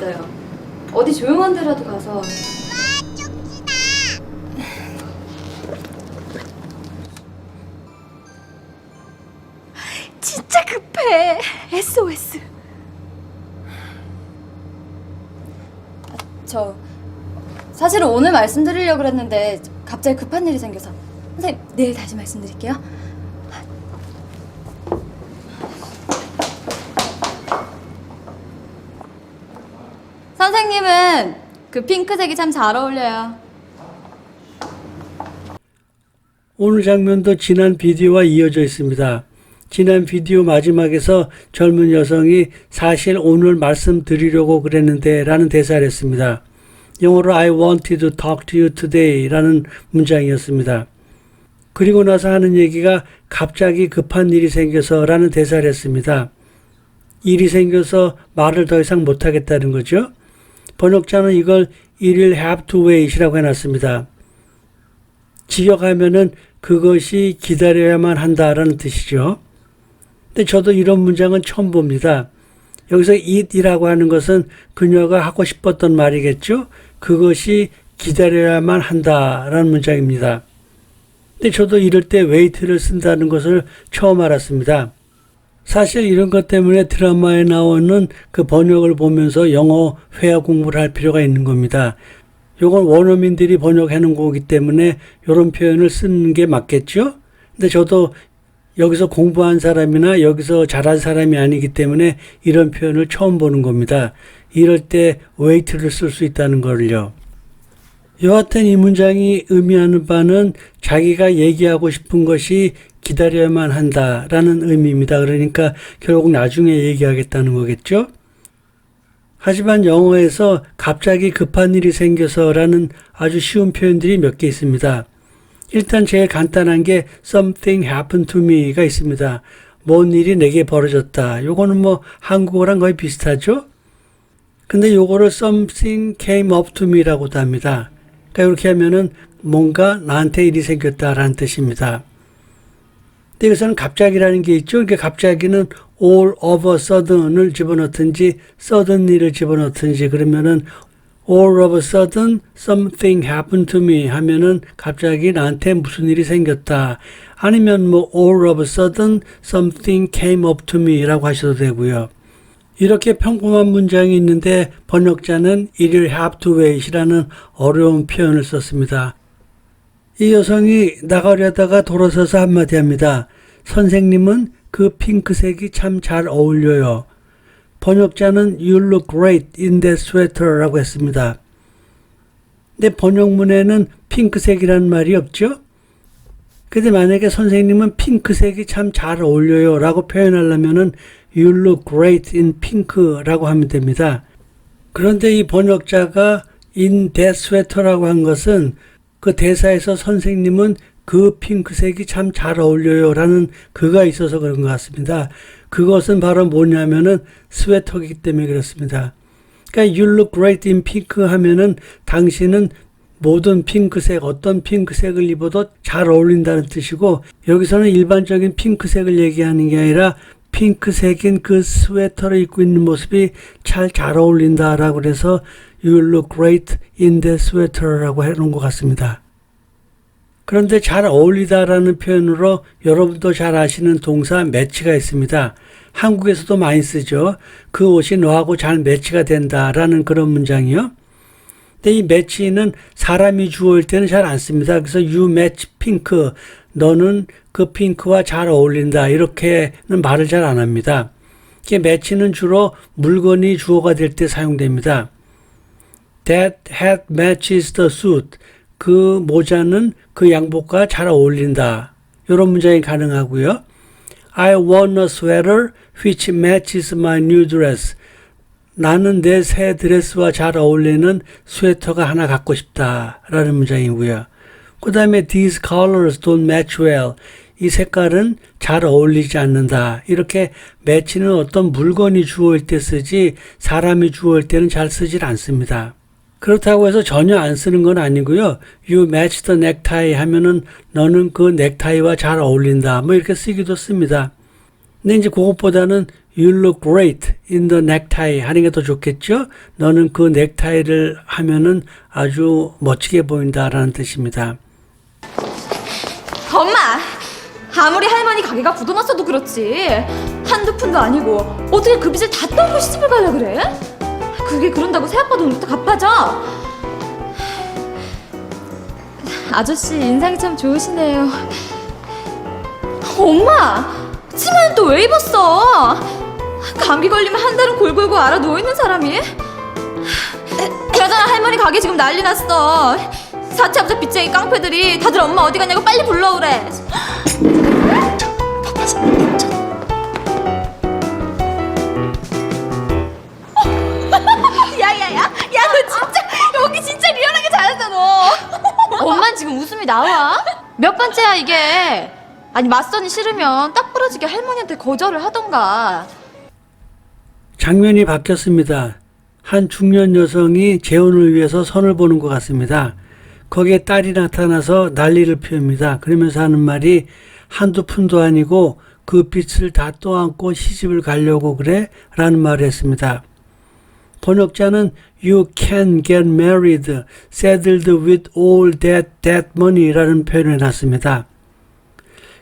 있어요. 어디 조용한 데라도 가서. 진짜 급해. SOS. 저 사실은 오늘 말씀드리려고 그랬는데 갑자기 급한 일이 생겨서. 선생님, 내일 다시 말씀드릴게요. 선생님은 그 핑크색이 참 잘 어울려요. 오늘 장면도 지난 비디오와 이어져 있습니다. 지난 비디오 마지막에서 젊은 여성이 사실 오늘 말씀드리려고 그랬는데 라는 대사를 했습니다. 영어로 I wanted to talk to you today 라는 문장이었습니다. 그리고 나서 하는 얘기가 갑자기 급한 일이 생겨서 라는 대사를 했습니다. 일이 생겨서 말을 더 이상 못하겠다는 거죠. 번역자는 이걸 It'll have to wait이라고 해놨습니다. 직역하면은 그것이 기다려야만 한다라는 뜻이죠. 근데 저도 이런 문장은 처음 봅니다. 여기서 it이라고 하는 것은 그녀가 하고 싶었던 말이겠죠. 그것이 기다려야만 한다라는 문장입니다. 근데 저도 이럴 때 wait를 쓴다는 것을 처음 알았습니다. 사실 이런 것 때문에 드라마에 나오는 그 번역을 보면서 영어 회화 공부를 할 필요가 있는 겁니다. 요건 원어민들이 번역해 놓은 거기 때문에 이런 표현을 쓰는 게 맞겠죠? 근데 저도 여기서 공부한 사람이나 여기서 잘한 사람이 아니기 때문에 이런 표현을 처음 보는 겁니다. 이럴 때 wait를 쓸 수 있다는 걸요. 여하튼 이 문장이 의미하는 바는 자기가 얘기하고 싶은 것이 기다려야만 한다라는 의미입니다. 그러니까 결국 나중에 얘기하겠다는 거겠죠? 하지만 영어에서 갑자기 급한 일이 생겨서라는 아주 쉬운 표현들이 몇 개 있습니다. 일단 제일 간단한 게 something happened to me가 있습니다. 뭔 일이 내게 벌어졌다. 요거는 뭐 한국어랑 거의 비슷하죠? 근데 요거를 something came up to me라고도 합니다. 그러니까 이렇게 하면은 뭔가 나한테 일이 생겼다라는 뜻입니다. 근데 여기서는 갑자기라는 게 있죠. 그러니까 갑자기는 all of a sudden을 집어넣든지 suddenly를 집어넣든지 그러면은 all of a sudden something happened to me 하면은 갑자기 나한테 무슨 일이 생겼다. 아니면 뭐 all of a sudden something came up to me 라고 하셔도 되고요. 이렇게 평범한 문장이 있는데 번역자는 It'll have to wait이라는 어려운 표현을 썼습니다. 이 여성이 나가려다가 돌아서서 한마디 합니다. 선생님은 그 핑크색이 참 잘 어울려요. 번역자는 You look great in that sweater 라고 했습니다. 근데 번역문에는 핑크색이라는 말이 없죠? 근데 만약에 선생님은 핑크색이 참 잘 어울려요 라고 표현하려면은 You look great in pink 라고 하면 됩니다. 그런데 이 번역자가 in that sweater라고 한 것은 그 대사에서 선생님은 그 핑크색이 참 잘 어울려요 라는 그가 있어서 그런 것 같습니다. 그것은 바로 뭐냐면은 스웨터이기 때문에 그렇습니다. 그러니까 you look great in pink 하면은 당신은 모든 핑크색, 어떤 핑크색을 입어도 잘 어울린다는 뜻이고 여기서는 일반적인 핑크색을 얘기하는 게 아니라 핑크색인 그 스웨터를 입고 있는 모습이 잘 어울린다라고 해서 You look great in that sweater라고 해놓은 것 같습니다. 그런데 잘 어울리다라는 표현으로 여러분도 잘 아시는 동사 매치가 있습니다. 한국에서도 많이 쓰죠. 그 옷이 너하고 잘 매치가 된다라는 그런 문장이요. 근데 이 매치는 사람이 주어일 때는 잘 안 씁니다. 그래서 you match pink, 너는 그 핑크와 잘 어울린다 이렇게는 말을 잘 안 합니다. 이게 매치는 주로 물건이 주어가 될 때 사용됩니다. That hat matches the suit. 그 모자는 그 양복과 잘 어울린다. 이런 문장이 가능하고요. I want a sweater which matches my new dress. 나는 내 새 드레스와 잘 어울리는 스웨터가 하나 갖고 싶다. 라는 문장이고요. 그 다음에 these colors don't match well. 이 색깔은 잘 어울리지 않는다. 이렇게 매치는 어떤 물건이 주어일 때 쓰지 사람이 주어일 때는 잘 쓰질 않습니다. 그렇다고 해서 전혀 안 쓰는 건 아니고요. You match the necktie 하면은 너는 그 넥타이와 잘 어울린다. 뭐 이렇게 쓰기도 씁니다. 근데 이제 그것보다는 You look great in the necktie 하는 게 더 좋겠죠? 너는 그 넥타이를 하면은 아주 멋지게 보인다라는 뜻입니다. 엄마! 아무리 할머니 가게가 굳어놨어도 그렇지 한두 푼도 아니고 어떻게 그 빚을 다 떠안고 시집을 가려 그래? 그게 그런다고 새아빠 돈부터 갚아줘? 아저씨 인상이 참 좋으시네요. 엄마! 치마는 또 왜 입었어? 감기 걸리면 한 달은 골골고 알아 누워있는 사람이? 그러잖아 할머니 가게 지금 난리 났어. 사채업자 빚쟁이 깡패들이 다들 엄마 어디 갔냐고 빨리 불러오래. 야야야, 야 너 진짜 여기 진짜 리얼하게 잘한다 너. 엄만 지금 웃음이 나와? 몇 번째야 이게? 아니 맞선이 싫으면 딱 부러지게 할머니한테 거절을 하던가. 장면이 바뀌었습니다. 한 중년 여성이 재혼을 위해서 선을 보는 것 같습니다. 거기에 딸이 나타나서 난리를 피웁니다. 그러면서 하는 말이 한두 푼도 아니고 그 빚을 다 떠안고 시집을 가려고 그래? 라는 말을 했습니다. 번역자는 You can get married, saddled with all that money 라는 표현을 해놨습니다.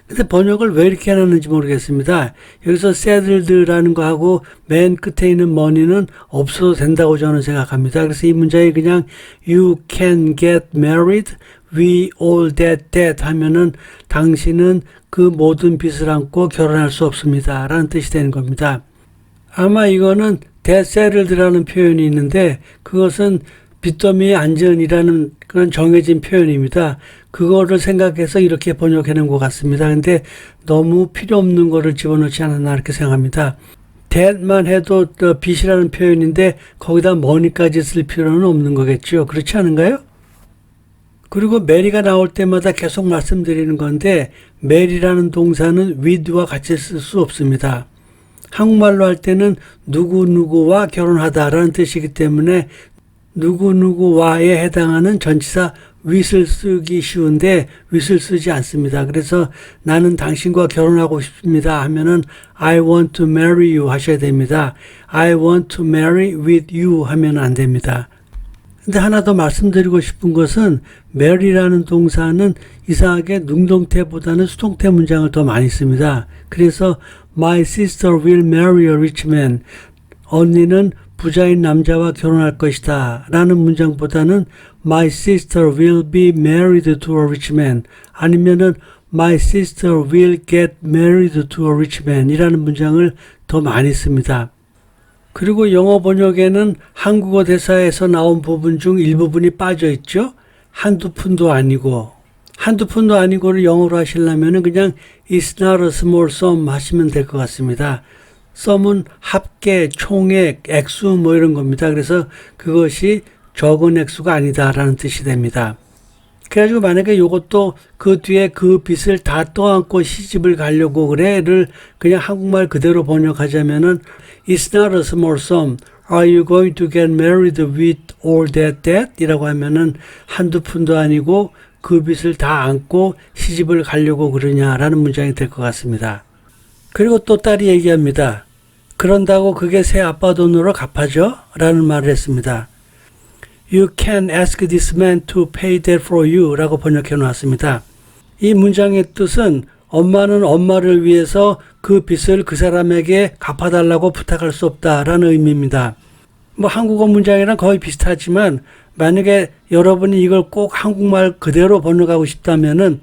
근데 번역을 왜 이렇게 해놨는지 모르겠습니다. 여기서 saddled라는 거하고 맨 끝에 있는 money는 없어도 된다고 저는 생각합니다. 그래서 이 문장이 그냥 You can get married with all that 하면은 당신은 그 모든 빚을 안고 결혼할 수 없습니다. 라는 뜻이 되는 겁니다. 아마 이거는 that settled라는 표현이 있는데 그것은 빚더미의 안전이라는 그런 정해진 표현입니다. 그거를 생각해서 이렇게 번역해 놓은 것 같습니다. 근데 너무 필요 없는 거를 집어넣지 않았나 이렇게 생각합니다. that만 해도 빚이라는 표현인데 거기다 money까지 쓸 필요는 없는 거겠죠. 그렇지 않은가요? 그리고 mary가 나올 때마다 계속 말씀드리는 건데 mary라는 동사는 with와 같이 쓸 수 없습니다. 한국말로 할 때는 누구누구와 결혼하다라는 뜻이기 때문에 누구누구와에 해당하는 전치사 with을 쓰기 쉬운데 with을 쓰지 않습니다. 그래서 나는 당신과 결혼하고 싶습니다 하면은 I want to marry you 하셔야 됩니다. I want to marry with you 하면 안 됩니다. 근데 하나 더 말씀드리고 싶은 것은 marry라는 동사는 이상하게 능동태보다는 수동태 문장을 더 많이 씁니다. 그래서 My sister will marry a rich man. 언니는 부자인 남자와 결혼할 것이다 라는 문장보다는 My sister will be married to a rich man 아니면은 My sister will get married to a rich man 이라는 문장을 더 많이 씁니다. 그리고 영어 번역에는 한국어 대사에서 나온 부분 중 일부분이 빠져 있죠. 한두 푼도 아니고 한두 푼도 아니고를 영어로 하시려면 그냥 It's not a small sum 하시면 될 것 같습니다. sum은 합계, 총액, 액수 뭐 이런 겁니다. 그래서 그것이 적은 액수가 아니다라는 뜻이 됩니다. 그래가지고 만약에 이것도 그 뒤에 그 빚을 다 떠안고 시집을 가려고 그래를 그냥 한국말 그대로 번역하자면은 It's not a small sum. Are you going to get married with all that 이라고 하면은 한두 푼도 아니고 그 빚을 다 안고 시집을 가려고 그러냐라는 문장이 될 것 같습니다. 그리고 또 딸이 얘기합니다. 그런다고 그게 새 아빠 돈으로 갚아줘? 라는 말을 했습니다. You can ask this man to pay that for you 라고 번역해 놓았습니다. 이 문장의 뜻은 엄마는 엄마를 위해서 그 빚을 그 사람에게 갚아달라고 부탁할 수 없다라는 의미입니다. 뭐 한국어 문장이랑 거의 비슷하지만 만약에 여러분이 이걸 꼭 한국말 그대로 번역하고 싶다면은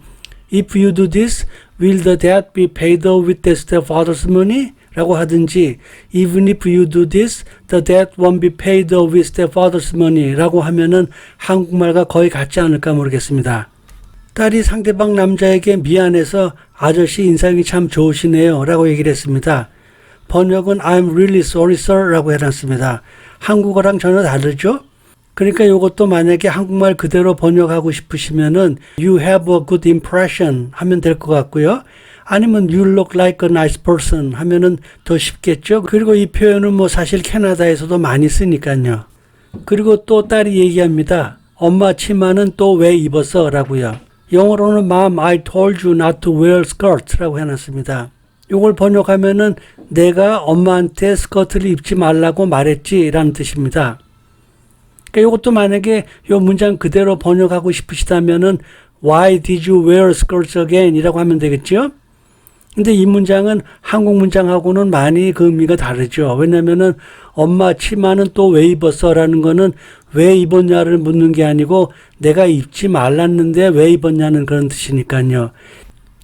If you do this, will the debt be paid off with the stepfather's money? 라고 하든지 Even if you do this, the debt won't be paid off with stepfather's money 라고 하면은 한국말과 거의 같지 않을까 모르겠습니다. 딸이 상대방 남자에게 미안해서 아저씨 인상이 참 좋으시네요 라고 얘기를 했습니다. 번역은 I'm really sorry sir 라고 해놨습니다. 한국어랑 전혀 다르죠? 그러니까 이것도 만약에 한국말 그대로 번역하고 싶으시면은 You have a good impression 하면 될 것 같고요. 아니면 You look like a nice person 하면은 더 쉽겠죠. 그리고 이 표현은 뭐 사실 캐나다에서도 많이 쓰니까요. 그리고 또 딸이 얘기합니다. 엄마 치마는 또 왜 입었어? 라고요. 영어로는 Mom, I told you not to wear skirts 라고 해놨습니다. 이걸 번역하면은 내가 엄마한테 스커트를 입지 말라고 말했지라는 뜻입니다. 그러니까 이것도 만약에 이 문장 그대로 번역하고 싶으시다면은 Why did you wear skirts again? 이라고 하면 되겠죠? 근데 이 문장은 한국 문장하고는 많이 그 의미가 다르죠. 왜냐면은 엄마 치마는 또 왜 입었어? 라는 거는 왜 입었냐를 묻는 게 아니고 내가 입지 말랐는데 왜 입었냐는 그런 뜻이니까요.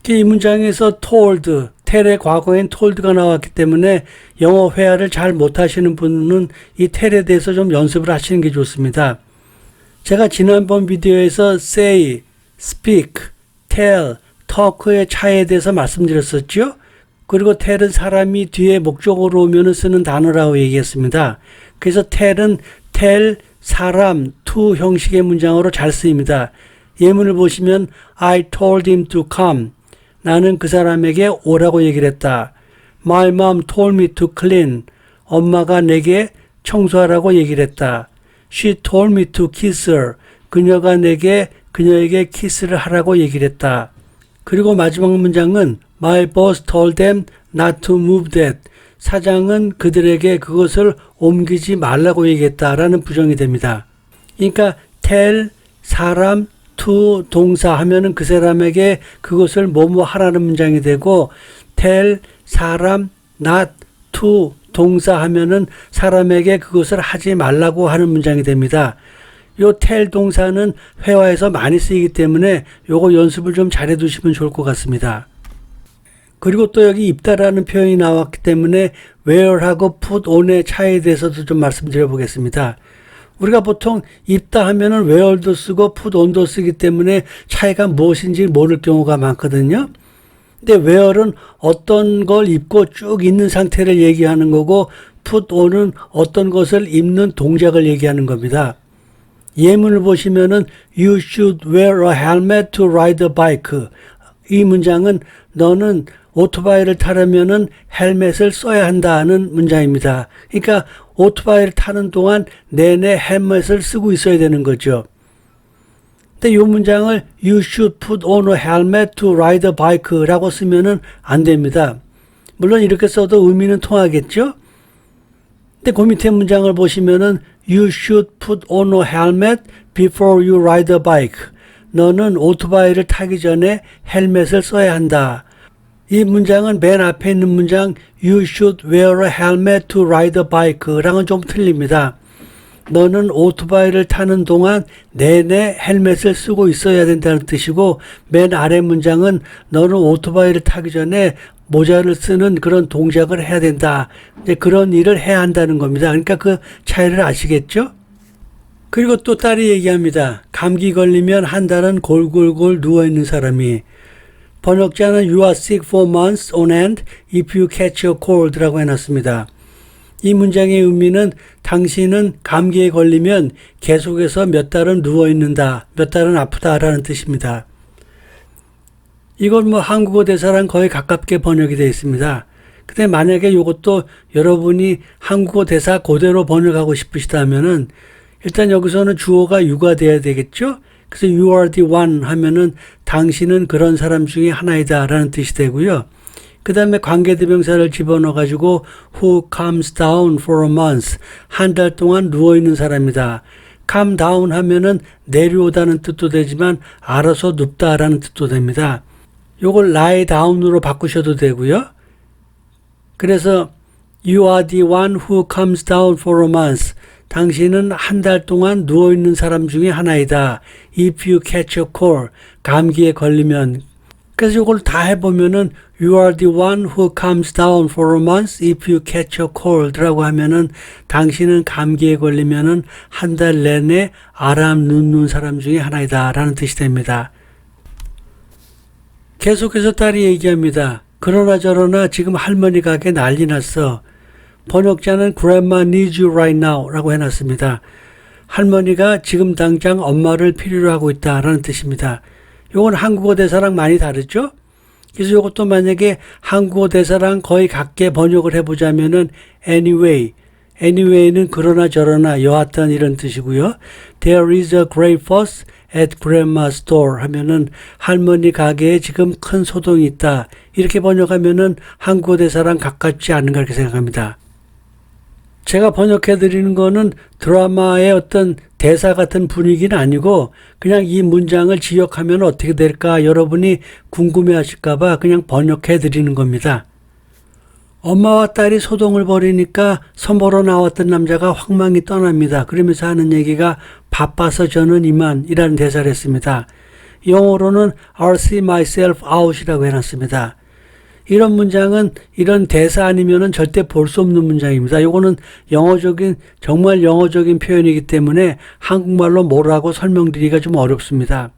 이 문장에서 told, 텔의 과거엔 told가 나왔기 때문에 영어 회화를 잘 못하시는 분은 이 텔에 대해서 좀 연습을 하시는 게 좋습니다. 제가 지난번 비디오에서 say, speak, tell, talk의 차이에 대해서 말씀드렸었죠. 그리고 tell은 사람이 뒤에 목적어로 오면 쓰는 단어라고 얘기했습니다. 그래서 tell은 tell, 사람, to 형식의 문장으로 잘 쓰입니다. 예문을 보시면 I told him to come. 나는 그 사람에게 오라고 얘기를 했다. My mom told me to clean. 엄마가 내게 청소하라고 얘기를 했다. She told me to kiss her. 그녀가 그녀에게 키스를 하라고 얘기를 했다. 그리고 마지막 문장은 My boss told them not to move that. 사장은 그들에게 그것을 옮기지 말라고 얘기했다라는 부정이 됩니다. 그러니까 tell, 사람, to 동사 하면은 그 사람에게 그것을 뭐뭐 하라는 문장이 되고 tell, 사람, not, to 동사 하면은 사람에게 그것을 하지 말라고 하는 문장이 됩니다. 요 tell 동사는 회화에서 많이 쓰이기 때문에 요거 연습을 좀 잘해 두시면 좋을 것 같습니다. 그리고 또 여기 입다라는 표현이 나왔기 때문에 wear하고 put on의 차이에 대해서도 좀 말씀드려 보겠습니다. 우리가 보통 입다 하면은 wear도 쓰고 put on도 쓰기 때문에 차이가 무엇인지 모를 경우가 많거든요. 근데 wear은 어떤 걸 입고 쭉 있는 상태를 얘기하는 거고 put on은 어떤 것을 입는 동작을 얘기하는 겁니다. 예문을 보시면은 You should wear a helmet to ride a bike. 이 문장은 너는 오토바이를 타려면은 헬멧을 써야 한다는 문장입니다. 그러니까 오토바이를 타는 동안 내내 헬멧을 쓰고 있어야 되는 거죠. 근데 이 문장을 You should put on a helmet to ride a bike라고 쓰면은 안 됩니다. 물론 이렇게 써도 의미는 통하겠죠. 근데 그 밑에 문장을 보시면은 You should put on a helmet before you ride a bike. 너는 오토바이를 타기 전에 헬멧을 써야 한다. 이 문장은 맨 앞에 있는 문장 You should wear a helmet to ride a bike랑은 좀 틀립니다. 너는 오토바이를 타는 동안 내내 헬멧을 쓰고 있어야 된다는 뜻이고 맨 아래 문장은 너는 오토바이를 타기 전에 모자를 쓰는 그런 동작을 해야 된다. 이제 그런 일을 해야 한다는 겁니다. 그러니까 그 차이를 아시겠죠? 그리고 또 딸이 얘기합니다. 감기 걸리면 한 달은 골골골 누워있는 사람이. 번역자는 You are sick for months on end if you catch a cold라고 해놨습니다. 이 문장의 의미는 당신은 감기에 걸리면 계속해서 몇 달은 누워있는다, 몇 달은 아프다라는 뜻입니다. 이건 한국어 대사랑 거의 가깝게 번역이 되어 있습니다. 근데 만약에 이것도 여러분이 한국어 대사 그대로 번역하고 싶으시다면은 일단 여기서는 주어가 you가 돼야 되겠죠? 그래서 you are the one 하면은 당신은 그런 사람 중에 하나이다 라는 뜻이 되고요. 그 다음에 관계대명사를 집어넣어 가지고 who comes down for a month 한 달 동안 누워있는 사람이다. come down 하면은 내려오다는 뜻도 되지만 알아서 눕다라는 뜻도 됩니다. 요걸 lie down으로 바꾸셔도 되고요. 그래서 you are the one who comes down for a month. 당신은 한 달 동안 누워있는 사람 중에 하나이다. If you catch a cold. 감기에 걸리면. 그래서 이걸 다 해보면은 You are the one who comes down for a month if you catch a cold 라고 하면은 당신은 감기에 걸리면은 한 달 내내 아람 눕는 사람 중에 하나이다 라는 뜻이 됩니다. 계속해서 딸이 얘기합니다. 그러나 저러나 지금 할머니 가게 난리 났어. 번역자는 Grandma needs you right now 라고 해놨습니다. 할머니가 지금 당장 엄마를 필요로 하고 있다라는 뜻입니다. 이건 한국어 대사랑 많이 다르죠? 그래서 이것도 만약에 한국어 대사랑 거의 같게 번역을 해보자면은 anyway는 그러나 저러나 여하튼 이런 뜻이고요. There is a great fuss at grandma's store 하면은 할머니 가게에 지금 큰 소동이 있다. 이렇게 번역하면은 한국어 대사랑 가깝지 않은가 이렇게 생각합니다. 제가 번역해 드리는 거는 드라마의 어떤 대사 같은 분위기는 아니고 그냥 이 문장을 지역하면 어떻게 될까 여러분이 궁금해 하실까 봐 그냥 번역해 드리는 겁니다. 엄마와 딸이 소동을 벌이니까 선보러 나왔던 남자가 황망히 떠납니다. 그러면서 하는 얘기가 바빠서 저는 이만이라는 대사를 했습니다. 영어로는 I'll see myself out이라고 해놨습니다. 이런 문장은 이런 대사 아니면은 절대 볼 수 없는 문장입니다. 요거는 영어적인 정말 영어적인 표현이기 때문에 한국말로 뭐라고 설명드리기가 좀 어렵습니다.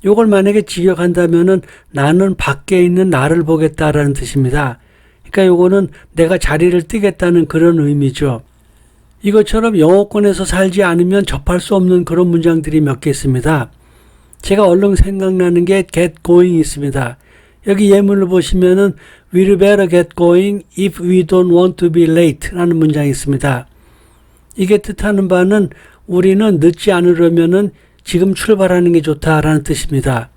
요걸 만약에 직역한다면은 나는 밖에 있는 나를 보겠다라는 뜻입니다. 그러니까 요거는 내가 자리를 뜨겠다는 그런 의미죠. 이것처럼 영어권에서 살지 않으면 접할 수 없는 그런 문장들이 몇 개 있습니다. 제가 얼른 생각나는 게 get going 있습니다. 여기 예문을 보시면은 we'd better get going if we don't want to be late 라는 문장이 있습니다. 이게 뜻하는 바는 우리는 늦지 않으려면은 지금 출발하는 게 좋다라는 뜻입니다.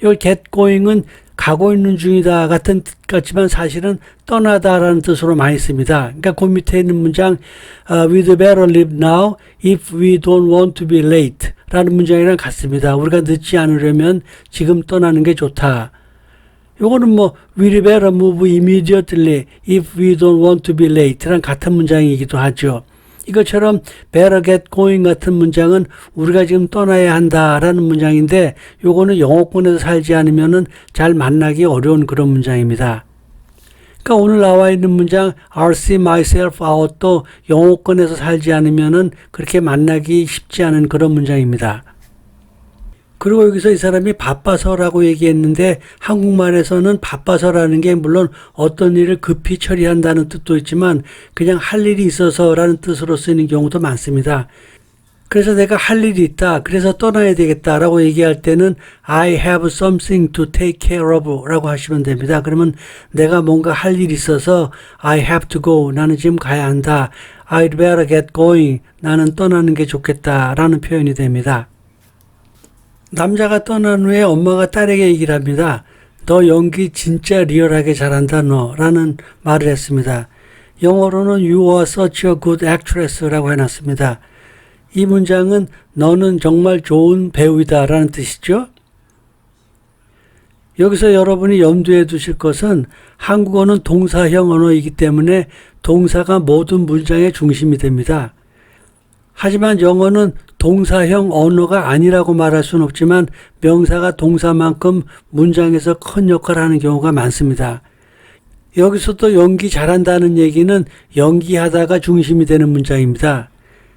이 get going은 가고 있는 중이다 같은 뜻 같지만 사실은 떠나다라는 뜻으로 많이 씁니다. 그러니까 그 밑에 있는 문장 we'd better leave now if we don't want to be late 라는 문장이랑 같습니다. 우리가 늦지 않으려면 지금 떠나는 게 좋다. 요거는 뭐 we'd better move immediately if we don't want to be late 랑 같은 문장이기도 하죠. 이것처럼 better get going 같은 문장은 우리가 지금 떠나야 한다라는 문장인데 요거는 영어권에서 살지 않으면은 잘 만나기 어려운 그런 문장입니다. 그러니까 오늘 나와 있는 문장 I'll see myself out도 영어권에서 살지 않으면은 그렇게 만나기 쉽지 않은 그런 문장입니다. 그리고 여기서 이 사람이 바빠서라고 얘기했는데 한국말에서는 바빠서라는 게 물론 어떤 일을 급히 처리한다는 뜻도 있지만 그냥 할 일이 있어서라는 뜻으로 쓰이는 경우도 많습니다. 그래서 내가 할 일이 있다. 그래서 떠나야 되겠다라고 얘기할 때는 I have something to take care of 라고 하시면 됩니다. 그러면 내가 뭔가 할 일이 있어서 I have to go. 나는 지금 가야 한다. I'd better get going. 나는 떠나는 게 좋겠다라는 표현이 됩니다. 남자가 떠난 후에 엄마가 딸에게 얘기를 합니다. 너 연기 진짜 리얼하게 잘한다 너 라는 말을 했습니다. 영어로는 You are such a good actress 라고 해놨습니다. 이 문장은 너는 정말 좋은 배우이다 라는 뜻이죠. 여기서 여러분이 염두에 두실 것은 한국어는 동사형 언어이기 때문에 동사가 모든 문장의 중심이 됩니다. 하지만 영어는 동사형 언어가 아니라고 말할 수는 없지만 명사가 동사만큼 문장에서 큰 역할을 하는 경우가 많습니다. 여기서 또 연기 잘한다는 얘기는 연기하다가 중심이 되는 문장입니다.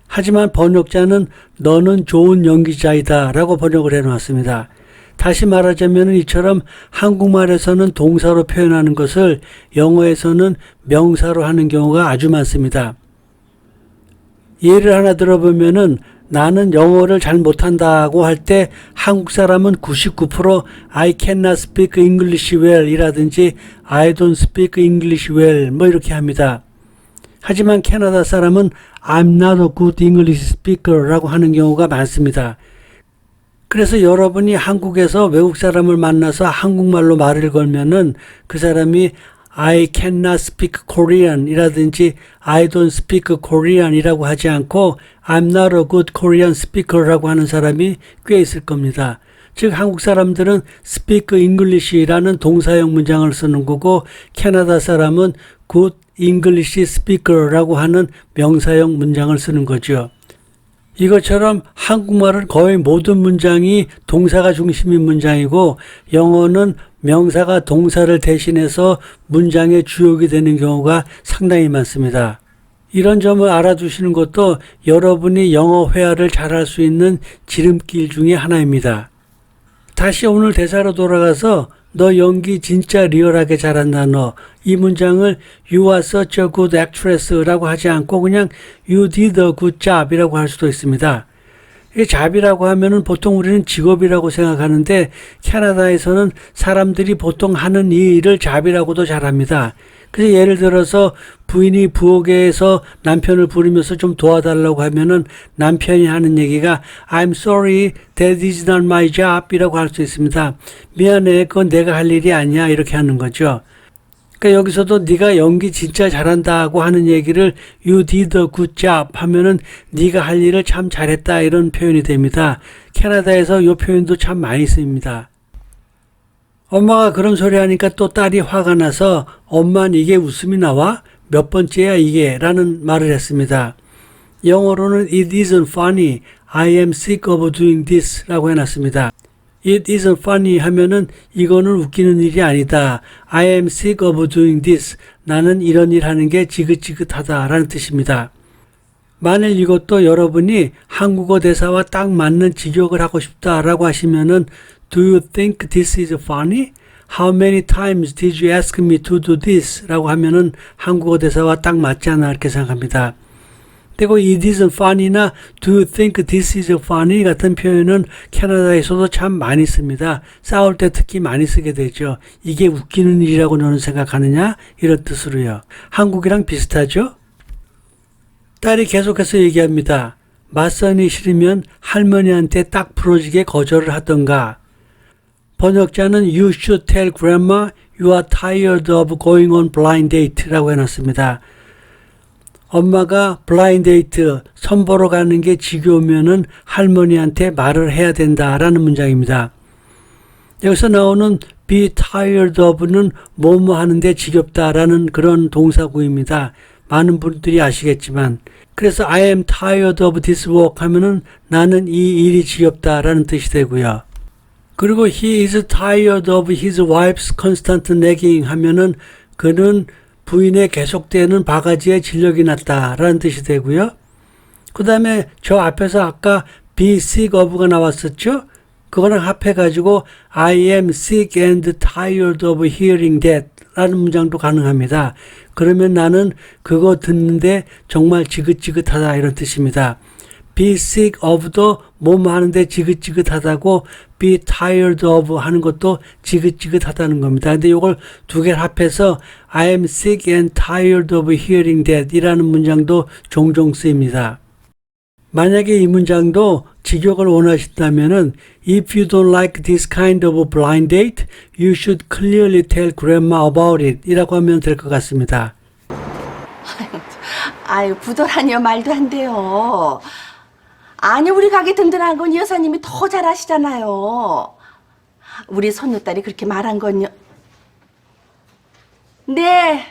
하지만 번역자는 너는 좋은 연기자이다 라고 번역을 해놓았습니다. 다시 말하자면 이처럼 한국말에서는 동사로 표현하는 것을 영어에서는 명사로 하는 경우가 아주 많습니다. 예를 하나 들어보면은 나는 영어를 잘 못한다고 할 때 한국 사람은 99% I cannot speak English well 이라든지 I don't speak English well 뭐 이렇게 합니다. 하지만 캐나다 사람은 I'm not a good English speaker 라고 하는 경우가 많습니다. 그래서 여러분이 한국에서 외국 사람을 만나서 한국말로 말을 걸면은 그 사람이 I cannot speak Korean 이라든지 I don't speak Korean 이라고 하지 않고 I'm not a good Korean speaker 라고 하는 사람이 꽤 있을 겁니다. 즉 한국 사람들은 speak English라는 동사형 문장을 쓰는 거고 캐나다 사람은 good English speaker라고 하는 명사형 문장을 쓰는 거죠. 이것처럼 한국말은 거의 모든 문장이 동사가 중심인 문장이고 영어는 명사가 동사를 대신해서 문장의 주역이 되는 경우가 상당히 많습니다. 이런 점을 알아두시는 것도 여러분이 영어 회화를 잘할 수 있는 지름길 중에 하나입니다. 다시 오늘 대사로 돌아가서 너 연기 진짜 리얼하게 잘한다 너. 이 문장을 You are such a good actress 라고 하지 않고 그냥 You did a good job 이라고 할 수도 있습니다. 이 잡이라고 하면은 보통 우리는 직업이라고 생각하는데 캐나다에서는 사람들이 보통 하는 이 일을 잡이라고도 잘합니다. 그래서 예를 들어서 부인이 부엌에서 남편을 부르면서 좀 도와달라고 하면은 남편이 하는 얘기가 I'm sorry, that is not my job 이라고 할 수 있습니다. 미안해, 그건 내가 할 일이 아니야 이렇게 하는 거죠. 그러니까 여기서도 네가 연기 진짜 잘한다고 하는 얘기를 You did a good job 하면은 네가 할 일을 참 잘했다 이런 표현이 됩니다. 캐나다에서 이 표현도 참 많이 씁니다. 엄마가 그런 소리 하니까 또 딸이 화가 나서 엄마는 이게 웃음이 나와? 몇 번째야 이게? 라는 말을 했습니다. 영어로는 It isn't funny. I am sick of doing this 라고 해놨습니다. It isn't funny 하면은 이거는 웃기는 일이 아니다. I am sick of doing this. 나는 이런 일 하는 게 지긋지긋하다 라는 뜻입니다. 만일 이것도 여러분이 한국어 대사와 딱 맞는 직역을 하고 싶다라고 하시면은 Do you think this is funny? How many times did you ask me to do this? 라고 하면은 한국어 대사와 딱 맞지 않나 이렇게 생각합니다. 그리고 it isn't funny나 do you think this is funny 같은 표현은 캐나다에서도 참 많이 씁니다. 싸울 때 특히 많이 쓰게 되죠. 이게 웃기는 일이라고 너는 생각하느냐? 이런 뜻으로요. 한국이랑 비슷하죠? 딸이 계속해서 얘기합니다. 맞선이 싫으면 할머니한테 딱 부러지게 거절을 하던가. 번역자는 You should tell grandma you are tired of going on blind date 라고 해놨습니다. 엄마가 블라인드 데이트 선보러 가는 게 지겨우면은 할머니한테 말을 해야 된다라는 문장입니다. 여기서 나오는 be tired of는 뭐뭐 하는데 지겹다라는 그런 동사구입니다. 많은 분들이 아시겠지만 그래서 I am tired of this work 하면은 나는 이 일이 지겹다라는 뜻이 되고요. 그리고 he is tired of his wife's constant nagging 하면은 그는 부인의 계속되는 바가지에 진력이 났다라는 뜻이 되고요. 그 다음에 저 앞에서 아까 be sick of가 나왔었죠. 그거랑 합해가지고 I am sick and tired of hearing that 라는 문장도 가능합니다. 그러면 나는 그거 듣는데 정말 지긋지긋하다 이런 뜻입니다. be sick of도 뭐뭐 하는데 지긋지긋하다고 be tired of 하는 것도 지긋지긋하다는 겁니다. 근데 이걸 두 개를 합해서 I am sick and tired of hearing that 이라는 문장도 종종 쓰입니다. 만약에 이 문장도 직역을 원하신다면은 If you don't like this kind of blind date, you should clearly tell grandma about it 이라고 하면 될 것 같습니다. 아유, 부도라니요. 말도 안 돼요. 아니, 우리 가게 든든한 건 이 여사님이 더 잘하시잖아요. 우리 손녀딸이 그렇게 말한 건요. 네.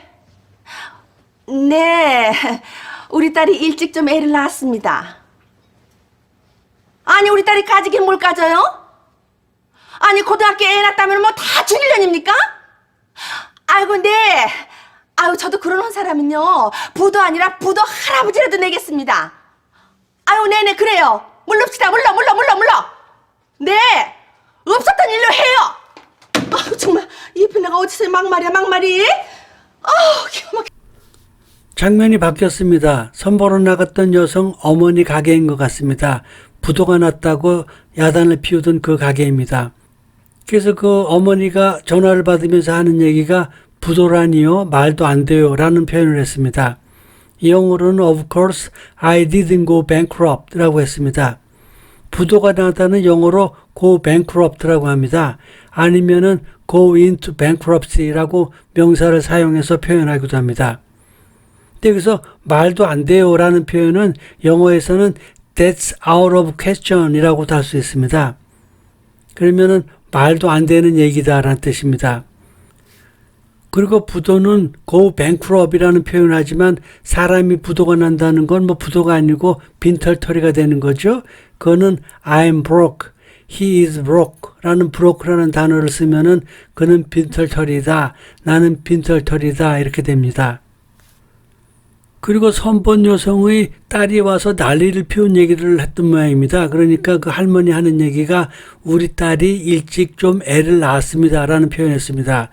우리 딸이 일찍 좀 애를 낳았습니다. 아니, 우리 딸이 가지긴 뭘 가져요? 아니, 고등학교 애 낳았다면 뭐 다 중일년입니까? 아이고, 네. 아유, 저도 그런 사람은요, 부도 아니라 부도 할아버지라도 내겠습니다. 아유, 네네, 그래요. 물릅시다. 물러. 네, 없었던 일로 해요. 아유, 정말 이 필라가 어디서 막말이야. 아우, 기가 막혀. 장면이 바뀌었습니다. 선보러 나갔던 여성 어머니 가게인 것 같습니다. 부도가 났다고 야단을 피우던 그 가게입니다. 그래서 그 어머니가 전화를 받으면서 하는 얘기가 부도라니요? 말도 안 돼요. 라는 표현을 했습니다. 영어로는 of course I didn't go bankrupt 라고 했습니다. 부도가 나다는 영어로 go bankrupt 라고 합니다. 아니면은 go into bankruptcy 라고 명사를 사용해서 표현하기도 합니다. 근데 여기서 말도 안 돼요 라는 표현은 영어에서는 that's out of question 이라고도 할 수 있습니다. 그러면은 말도 안 되는 얘기다 라는 뜻입니다. 그리고 부도는 go bankrupt이라는 표현을 하지만 사람이 부도가 난다는 건 뭐 부도가 아니고 빈털터리가 되는 거죠. 그거는 I'm broke, he is broke 라는 broke라는 단어를 쓰면은 그는 빈털터리다, 나는 빈털터리다 이렇게 됩니다. 그리고 선본 여성의 딸이 와서 난리를 피운 얘기를 했던 모양입니다. 그러니까 그 할머니 하는 얘기가 우리 딸이 일찍 좀 애를 낳았습니다 라는 표현했습니다.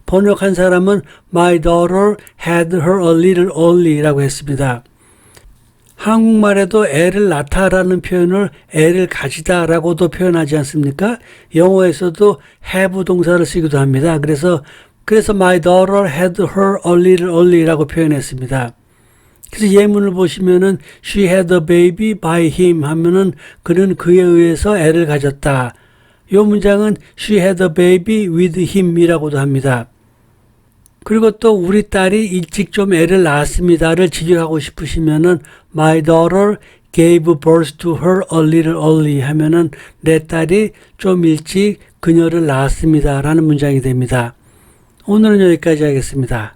번역한 사람은 My daughter had her a little early 라고 했습니다. 한국말에도 애를 낳다라는 표현을 애를 가지다 라고도 표현하지 않습니까? 영어에서도 have 동사를 쓰기도 합니다. 그래서 그래서 my daughter had her a little early라고 표현했습니다. 그래서 예문을 보시면은 she had a baby by him 하면은 그는 그에 의해서 애를 가졌다. 이 문장은 she had a baby with him이라고도 합니다. 그리고 또 우리 딸이 일찍 좀 애를 낳았습니다를 직역하고 싶으시면은 my daughter gave birth to her a little early 하면은 내 딸이 좀 일찍 그녀를 낳았습니다 라는 문장이 됩니다. 오늘은 여기까지 하겠습니다.